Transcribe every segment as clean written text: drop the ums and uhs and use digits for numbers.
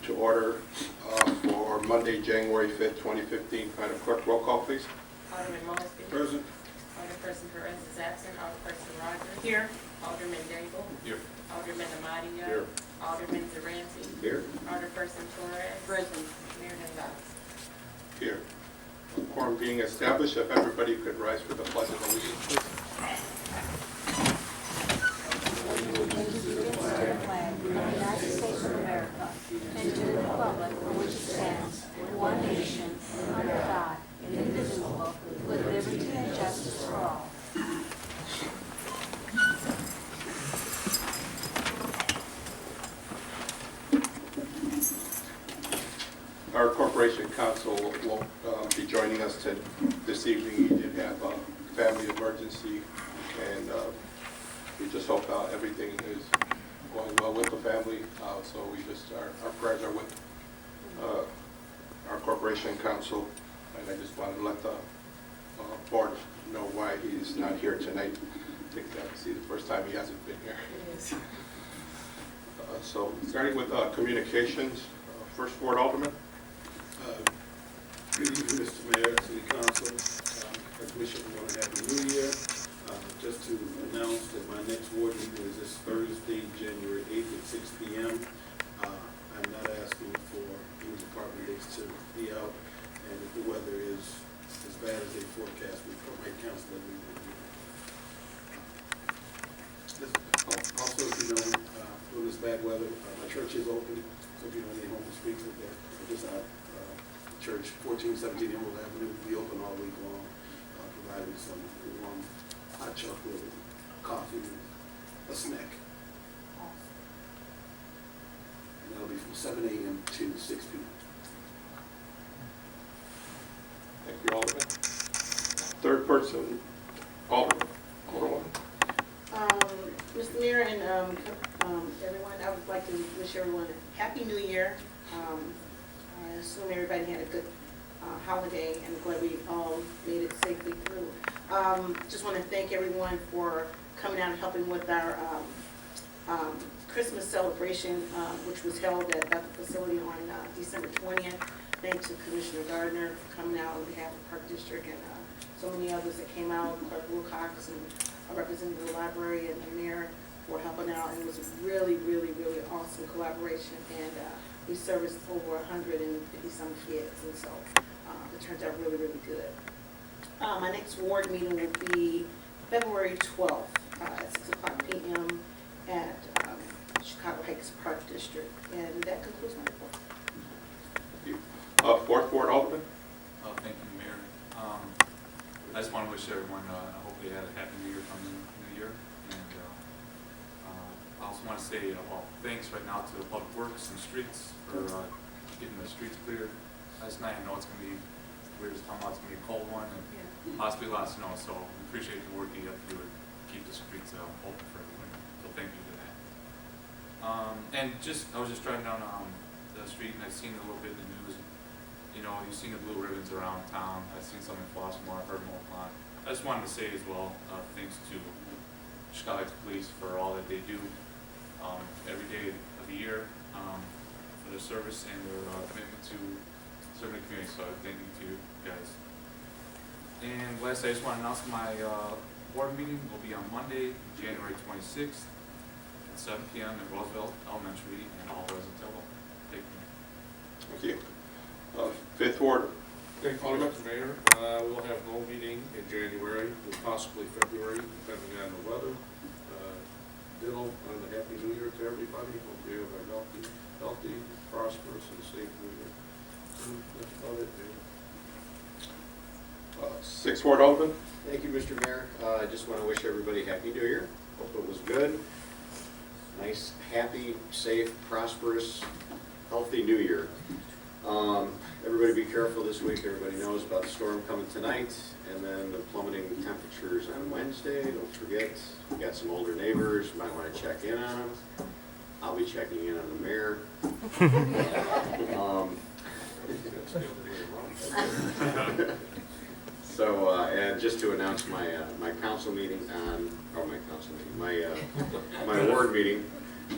to order for Monday, January 5th, 2015. Madam Clerk, roll call, please. Alderman Mosby. Present. Alderperson Perez is absent. Alderperson Rogers. Here. Alderman Daigle. Here. Alderman Amadia. Here. Alderman Duranty. Here. Alderperson Torres. Present. Mayor Gonzalez. Here. Quorum being established, if everybody could rise for the pledge of allegiance, please. Flag of the United States of America and to the republic for which it stands, one nation, under God, indivisible, with liberty and justice for all. Our Corporation Council will be joining us this evening. He did have a family emergency, and we just hope everything is going well with the family. So our prayers are with our Corporation Council, and I just wanted to let the board know why he's not here tonight. I think that's the first time he hasn't been here. So starting with communications, First Ward Alderman. Good evening, Mr. Mayor, City Council. I wish everyone a happy new year. Just to announce that my next ward meeting is this Thursday, January 8th at 6 p.m. I'm not asking for any department heads to be out, and if the weather is as bad as they forecast, we might cancel that meeting. Also, if you know, with this bad weather, my church is open, so if you know any homeless speaks up there, just out. Church, 1417 Emerald Avenue, will be open all week long, providing some warm hot chocolate, coffee, a snack. And that'll be from 7 a.m. to 6 p.m. Thank you, Alderman. Third person, Alderman. Alderman. Mr. Mayor and everyone, I would like to wish everyone a happy new year. I assume everybody had a good holiday, and I'm glad we all made it safely through. Just want to thank everyone for coming out and helping with our Christmas celebration, which was held at the facility on December 20th. Thanks to Commissioner Gardner for coming out on behalf of Park District, and so many others that came out, Clerk Wilcox and representing the library and the mayor for helping out. And it was a really, really, really awesome collaboration, and we serviced over 150 some kids, and so it turned out really, really good. My next ward meeting will be February 12th at 6 o'clock p.m. at Chicago Heights Park District, and that concludes my report. Thank you. Fourth Ward Alderman. Thank you, Mayor. I just want to wish everyone, I hope they had a happy new year coming in the new year. And I also want to say, thanks right now to the Public Works and Streets for getting the streets cleared last night. I know it's going to be, we were just talking about it's going to be a cold one and possibly a lot of snow, so we appreciate the work you have to do to keep the streets open for everyone. So thank you for that. And I was just driving down the street, and I've seen a little bit in the news. You know, you've seen the blue ribbons around town. I've seen some in Flossmoor, I've heard them all the time. I just wanted to say as well, thanks to Chicago Police for all that they do every day of the year for their service and their commitment to serving the community. So thank you to you guys. And last, I just want to announce my board meeting will be on Monday, January 26th at 7 p.m. at Roosevelt Elementary, and all residents are welcome. Thank you. Thank you. Fifth Ward. Thank you, Mr. Mayor. We'll have no meeting in January, or possibly February, depending on the weather. Ditto on the Happy New Year to everybody. Hope you have a healthy, prosperous, and safe New Year. That's about it, Mayor. Sixth Ward Alderman. Thank you, Mr. Mayor. I just want to wish everybody a happy new year. Hope it was good. Nice, happy, safe, prosperous, healthy new year. Everybody be careful this week. Everybody knows about the storm coming tonight, and then the plummeting temperatures on Wednesday. Don't forget, we got some older neighbors. Might want to check in on them. I'll be checking in on the mayor. So, and just to announce my council meeting on, my ward meeting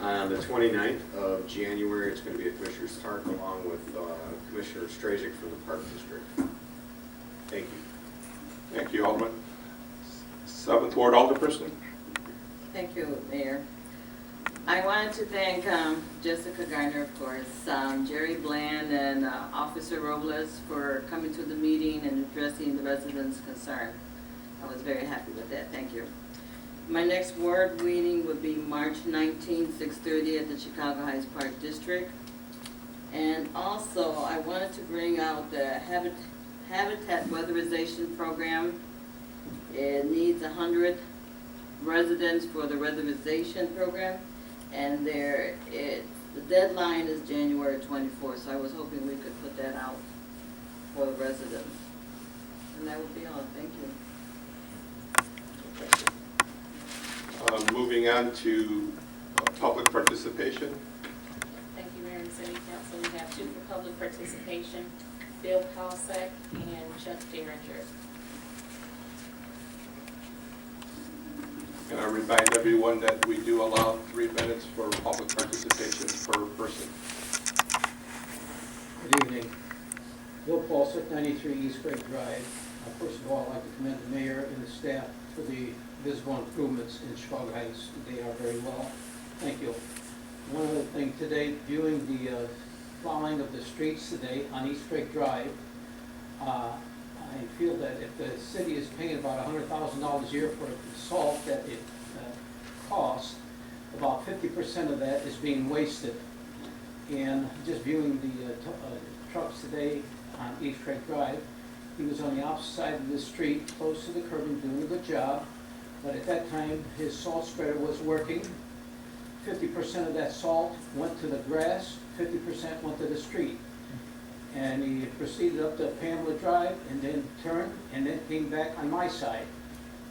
On the 29th of January, it's going to be at Commissioner's Park along with Commissioner Strazik from the Park District. Thank you. Thank you, Alderman. 7th Ward Alderperson. Thank you, Mayor. I wanted to thank Jessica Garner, of course, Jerry Bland, and Officer Robles for coming to the meeting and addressing the residents' concern. I was very happy with that. Thank you. My next ward meeting would be March 19, 6:30 at the Chicago Heights Park District. And also, I wanted to bring out the Habitat Weatherization Program. It needs 100 residents for the weatherization program, and the deadline is January 24th, so I was hoping we could put that out for the residents. And that would be all. Thank you. Moving on to public participation. Thank you, Mayor and City Council. We have 2 for public participation, Bill Palsak and Chuck Derringer. And I remind everyone that we do allow 3 minutes for public participation per person. Good evening. Bill Paulson, 93 East Craig Drive. First of all, I'd like to commend the mayor and the staff for the visible improvements in Chicago Heights. They are very well. Thank you. One other thing today, viewing the plowing of the streets today on East Craig Drive, I feel that if the city is paying about $100,000 a year for the salt that it costs, about 50% of that is being wasted. And just viewing the trucks today on East Craig Drive, he was on the opposite side of the street, close to the curbing, doing a good job. But at that time, his salt spreader was working. 50% of that salt went to the grass, 50% went to the street. And he proceeded up to Pamela Drive and then turned and then came back on my side.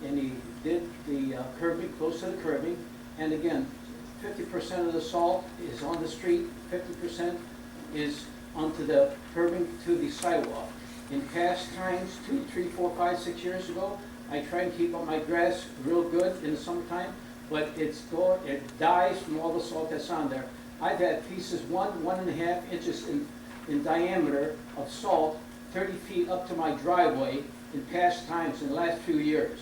And he did the curbing, close to the curbing. And again, 50% of the salt is on the street, 50% is onto the curbing to the sidewalk. In past times, 2, 3, 4, 5, 6 years ago, I try and keep up my grass real good in the summertime, but it dies from all the salt that's on there. I've had pieces 1.5 inches in diameter of salt 30 feet up to my driveway in past times in the last few years.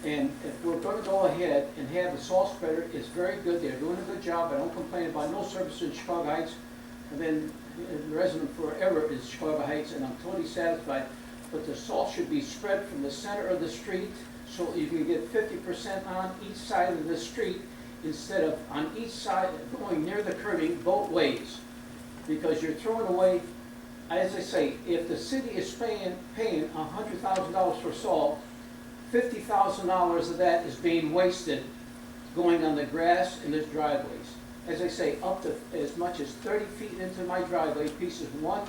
And if we're going to go ahead and have the salt spreader, it's very good. They're doing a good job. I don't complain about no service in Chicago Heights. I've been a resident forever in Chicago Heights, and I'm totally satisfied. But the salt should be spread from the center of the street so you can get 50% on each side of the street instead of on each side going near the curbing both ways. Because you're throwing away, as I say, if the city is paying $100,000 for salt, $50,000 of that is being wasted going on the grass and the driveways. As I say, up to as much as 30 feet into my driveway, pieces 1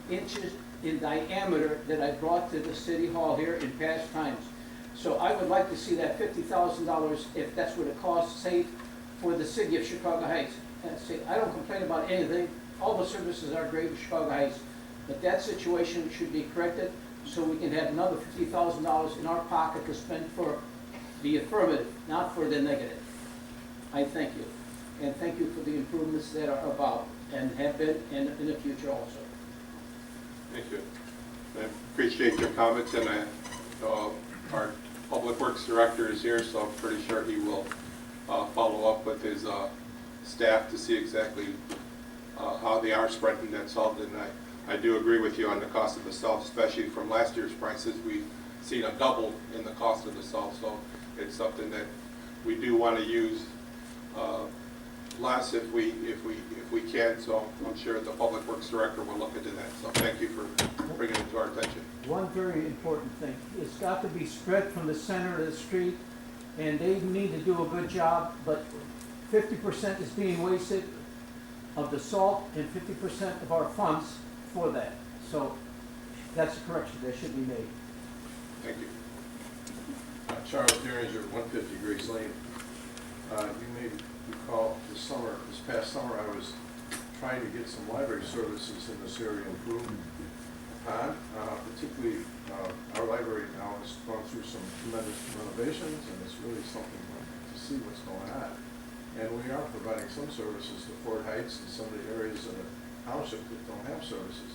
inch in diameter that I brought to the city hall here in past times. So I would like to see that $50,000, if that's what it costs, saved for the city of Chicago Heights. And see, I don't complain about anything. All the services are great in Chicago Heights, but that situation should be corrected so we can have another $50,000 in our pocket to spend for the affirmative, not for the negative. I thank you. And thank you for the improvements that are about and have been and in the future also. Thank you. I appreciate your comments, and our Public Works Director is here, so I'm pretty sure he will follow up with his staff to see exactly how they are spreading that salt. And I do agree with you on the cost of the salt, especially from last year's prices. We've seen a double in the cost of the salt, so it's something that we do want to use less if we can. So I'm sure the Public Works Director will look into that. So thank you for bringing it to our attention. One very important thing, it's got to be spread from the center of the street, and they need to do a good job, but 50% is being wasted of the salt and 50% of our funds for that. So that's a correction that should be made. Thank you. Charles Derringer, 150 Grace Lane. You may recall this past summer, I was trying to get some library services in this area improved upon. Particularly, our library now has gone through some tremendous renovations, and it's really something to see what's going on. And we are providing some services to Fort Heights and some of the areas in the township that don't have services.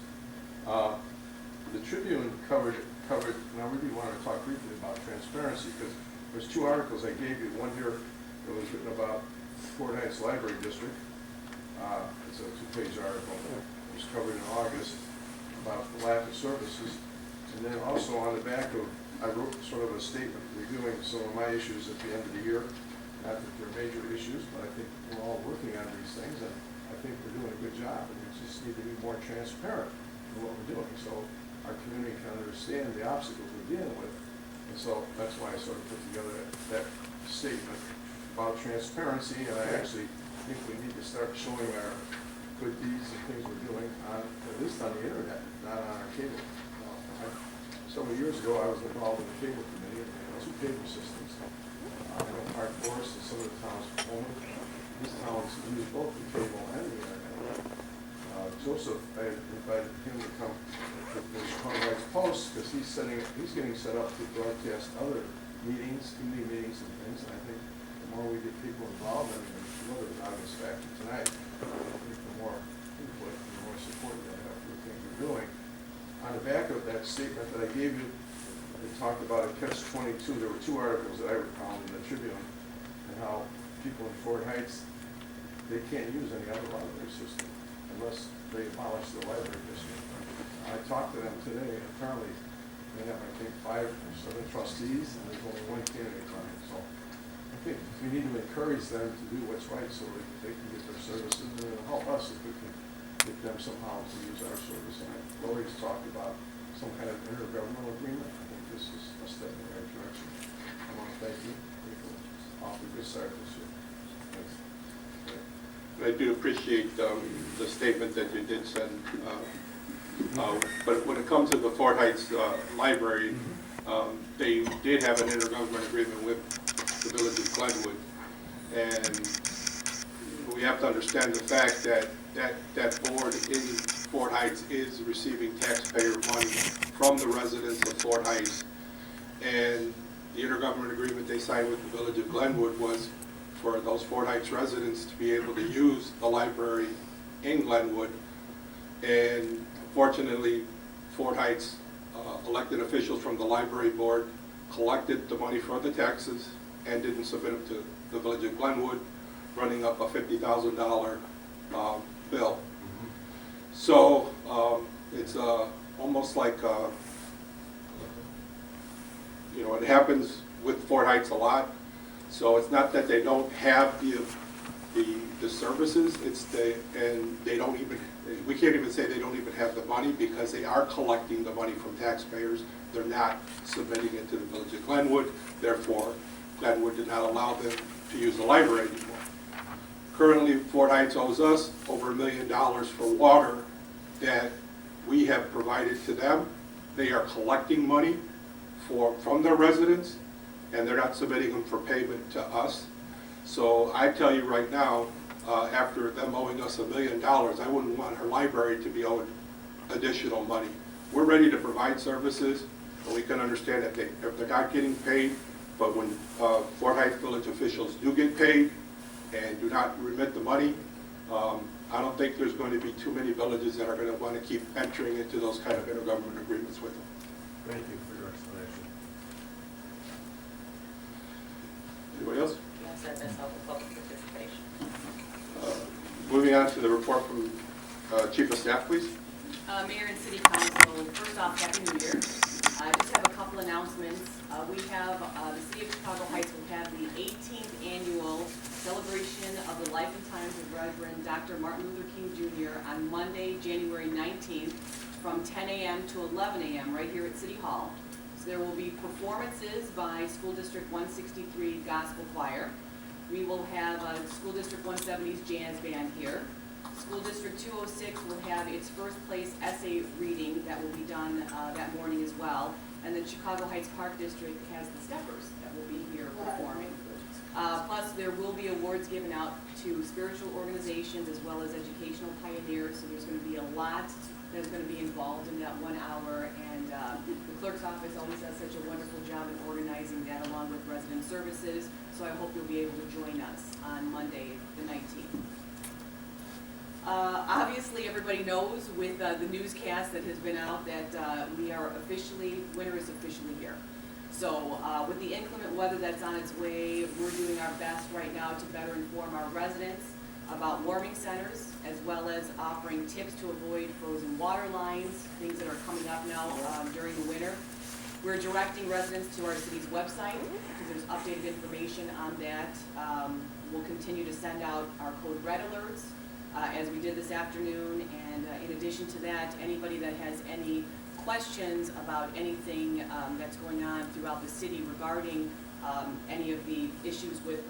The Tribune covered, and I really wanted to talk briefly about transparency, because there's two articles I gave you. One here that was written about Fort Heights Library District. It's a 2-page article. It was covered in August about the lack of services. And then also on the back of, I wrote sort of a statement reviewing some of my issues at the end of the year. Not that they're major issues, but I think we're all working on these things, and I think we're doing a good job. And we just need to be more transparent in what we're doing, so our community can understand the obstacles we're dealing with. And so that's why I sort of put together that statement about transparency, and I actually think we need to start showing our good deeds and things we're doing on, at least on the internet, not on our cable. Several years ago, I was involved in the cable committee, and we had 2 cable systems. I know Park Forest and some of the towns, these towns use both the cable and the internet. Joseph, I invited him to come to the Chicago Heights Post, because he's getting set up to broadcast other meetings, community meetings and things, and I think the more we get people involved, and the other obvious factor tonight, I think the more input, the more support we have for the things we're doing. On the back of that statement that I gave you, they talked about a catch-22. There were 2 articles that I found in the Tribune, and how people in Fort Heights, they can't use any other library system unless they abolish the library district. I talked to them today, and apparently they have, I think, 5 or 7 trustees, and there's only 1 candidate running. So I think we need to encourage them to do what's right so that they can get their services, and it'll help us if we can get them somehow to use our service. And Lori's talked about some kind of intergovernmental agreement. I think this is a step in the right direction. I want to thank you. Off to a good start this year. Thanks. I do appreciate the statement that you did send. But when it comes to the Fort Heights Library, they did have an intergovernmental agreement with the Village of Glenwood. And we have to understand the fact that that board in Fort Heights is receiving taxpayer money from the residents of Fort Heights. And the intergovernmental agreement they signed with the Village of Glenwood was for those Fort Heights residents to be able to use the library in Glenwood. And fortunately, Fort Heights elected officials from the library board collected the money for the taxes and didn't submit them to the Village of Glenwood, running up a $50,000 bill. So it's almost like, it happens with Fort Heights a lot. So it's not that they don't have the services, and they don't even, we can't even say they don't even have the money, because they are collecting the money from taxpayers. They're not submitting it to the Village of Glenwood. Therefore, Glenwood did not allow them to use the library anymore. Currently, Fort Heights owes us over $1 million for water that we have provided to them. They are collecting money from their residents, and they're not submitting them for payment to us. So I tell you right now, after them owing us $1 million, I wouldn't want our library to be owed additional money. We're ready to provide services, and we can understand that if they're not getting paid, but when Fort Heights Village officials do get paid and do not remit the money, I don't think there's going to be too many villages that are going to want to keep entering into those kind of intergovernmental agreements with them. Thank you for your explanation. Anybody else? Yes, that's all for public participation. Moving on to the report from Chief of Staff, please. Mayor and City Council, first off, Happy New Year. I just have a couple announcements. We have, the City of Chicago Heights will have the 18th annual celebration of the life and times of Reverend Dr. Martin Luther King Jr. on Monday, January 19th, from 10 a.m. to 11 a.m. right here at City Hall. So there will be performances by School District 163 Gospel Choir. We will have School District 170's Jazz Band here. School District 206 will have its first place essay reading that will be done that morning as well. And then Chicago Heights Park District has the Steppers that will be here performing. Plus, there will be awards given out to spiritual organizations as well as educational pioneers, so there's going to be a lot that's going to be involved in that 1 hour, and the clerk's office always does such a wonderful job in organizing that along with resident services, so I hope you'll be able to join us on Monday, the 19th. Obviously, everybody knows with the newscast that has been out that winter is officially here. So with the inclement weather that's on its way, we're doing our best right now to better inform our residents about warming centers, as well as offering tips to avoid frozen water lines, things that are coming up now during the winter. We're directing residents to our city's website because there's updated information on that. We'll continue to send out our code red alerts as we did this afternoon. And in addition to that, anybody that has any questions about anything that's going on throughout the city regarding any of the issues with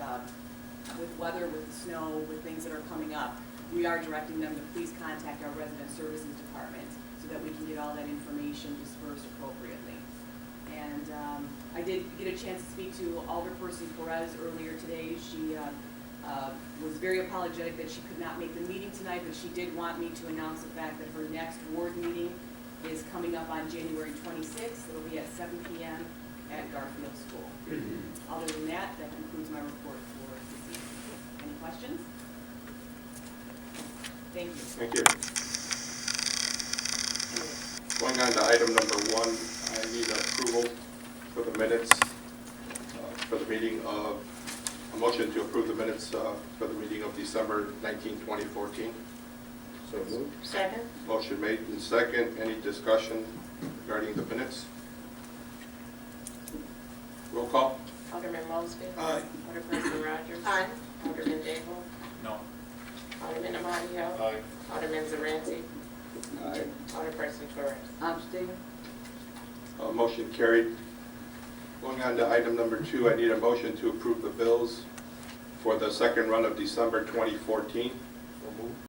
weather, with the snow, with things that are coming up, we are directing them to please contact our resident services department so that we can get all that information dispersed appropriately. And I did get a chance to speak to Alderperson Perez earlier today. She was very apologetic that she could not make the meeting tonight, but she did want me to announce the fact that her next ward meeting is coming up on January 26th. It'll be at 7 p.m. at Garfield School. Other than that, that concludes my report for this evening. Any questions? Thank you. Thank you. Going on to item number 1, I need approval for the minutes for the meeting of, a motion to approve the minutes for the meeting of December 19, 2014. So moved. Second? Motion made in second. Any discussion regarding the minutes? Roll call. Alderman Mosby. Aye. Alderperson Rogers. Aye. Alderman Dable. No. Alderman Amadio. Aye. Alderman Zarante. Aye. Alderperson Torres. Abstain. Motion carried. Going on to item number 2, I need a motion to approve the bills for the second run of December 2014.